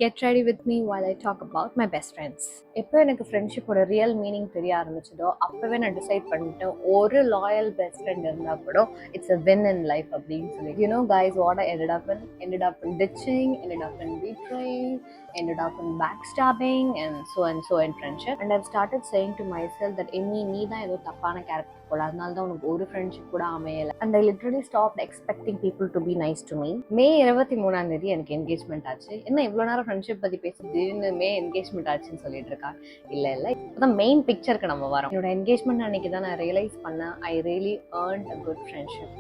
Get ready with me while I talk about my best friends. எப்போ எனக்கு ஃப்ரெண்ட்ஷிப்போட real meaning தெரிய ஆரம்பிச்சதோ அப்போவே நான் டிசைட் பண்ணிட்டேன், ஒரு லாயல் பெஸ்ட் ஃப்ரெண்ட் இருந்தால் கூட it's a win in life அப்படின்னு சொல்லி. You know guys, what I ended up in ditching, ended up in betraying, ended up in backstabbing and so in friendship. And I've started saying to myself that நீ தான் ஏதோ தப்பான character போல, அதனால தான் உனக்கு ஒரு ஃப்ரெண்ட்ஷிப் கூட அமையலை. And I literally stopped expecting people to be nice to me. மே 23 எனக்கு என்கேஜ்மெண்ட் ஆச்சு. என்ன இவ்வளோ நேரம் ஃப்ரெண்ட்ஷிப் பற்றி பேசி திடீர்னு மே என்கேஜ்மெண்ட் ஆச்சுன்னு சொல்லிட்டு இருக்கா? இல்லை இப்போதான் மெயின் பிக்சருக்கு நம்ம வரோம். என்னோட என்கேஜ்மெண்ட் அன்னைக்கு தான் நான் ரியலைஸ் பண்ணேன், I really earned a good friendship.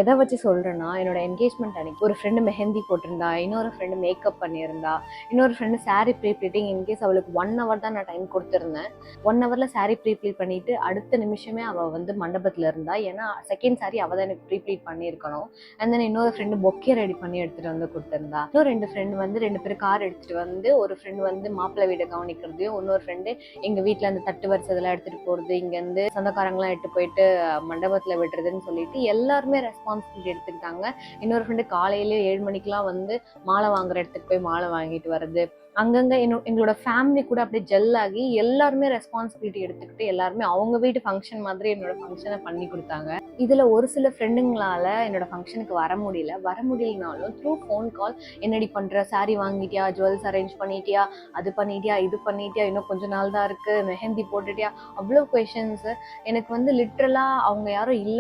எதை வச்சு சொல்கிறேன்னா, என்னோட என்கேஜ்மெண்ட் அன்னைக்கு ஒரு ஃப்ரெண்டு மெஹந்தி போட்டிருந்தா, இன்னொரு ஃப்ரெண்டு மேக்கப் பண்ணியிருந்தா, இன்னொரு friend sari pre pleating. In case அவளுக்கு 1 hour தான் நான் டைம் கொடுத்துருந்தேன். 1 hourல சாரீ ப்ரீ ப்ளீட் பண்ணிட்டு அடுத்த நிமிஷமே அவள் வந்து மண்டபத்தில் இருந்தா. ஏன்னா செகண்ட் சாரீ அவள் தான் எனக்கு ப்ரீ ப்ளீட் பண்ணியிருக்கணும். அண்ட் தென் இன்னொரு ஃப்ரெண்டு பொக்கே ரெடி பண்ணி எடுத்துகிட்டு வந்து கொடுத்துருந்தா. இன்னும் 2 ஃப்ரெண்டு வந்து 2 பேர் கார் எடுத்துகிட்டு வந்து, ஒரு ஃப்ரெண்டு வந்து மாப்பிள்ளை வீடை கவனிக்கிறதையும், இன்னொரு ஃப்ரெண்டு எங்கள் வீட்டில் அந்த தட்டு வரிசை இதெல்லாம் எடுத்துகிட்டு போகிறது, இங்கேருந்து சொந்தக்காரங்களாம் எட்டு போயிட்டு மண்டபத்தில் விடுறதுன்னு சொல்லிட்டு எல்லாருமே ரெஸ்பான்சிபிலிட்டி எடுத்துக்கிட்டாங்க. இன்னொரு ஃப்ரெண்டு காலையிலே 7 மணிக்கெலாம் வந்து மாலை வாங்குற இடத்துக்கு போய் மாலை வாங்கிட்டு வர்றது. அங்கங்கே எங்களோட ஃபேமிலி கூட அப்படியே ஜெல் ஆகி எல்லாருமே ரெஸ்பான்சிபிலிட்டி எடுத்துக்கிட்டு எல்லாருமே அவங்க வீட்டு ஃபங்க்ஷன் மாதிரி என்னோட ஃபங்க்ஷனை பண்ணி கொடுத்தாங்க. இதில் ஒரு சில ஃப்ரெண்டுங்களால் என்னோட ஃபங்க்ஷனுக்கு வர முடியலனாலும் த்ரூ ஃபோன் கால், என்னடி பண்ணுற, சாரீ வாங்கிட்டியா, ஜுவல்ஸ் அரேஞ்ச் பண்ணிட்டியா, அது பண்ணிட்டியா, இது பண்ணிட்டியா, இன்னும் கொஞ்ச நாள் தான் இருக்குது, மெஹந்தி போட்டுட்டியா, அவ்வளோ கொஷின்ஸு. எனக்கு வந்து லிட்ரலாக அவங்க யாரும் இல்லை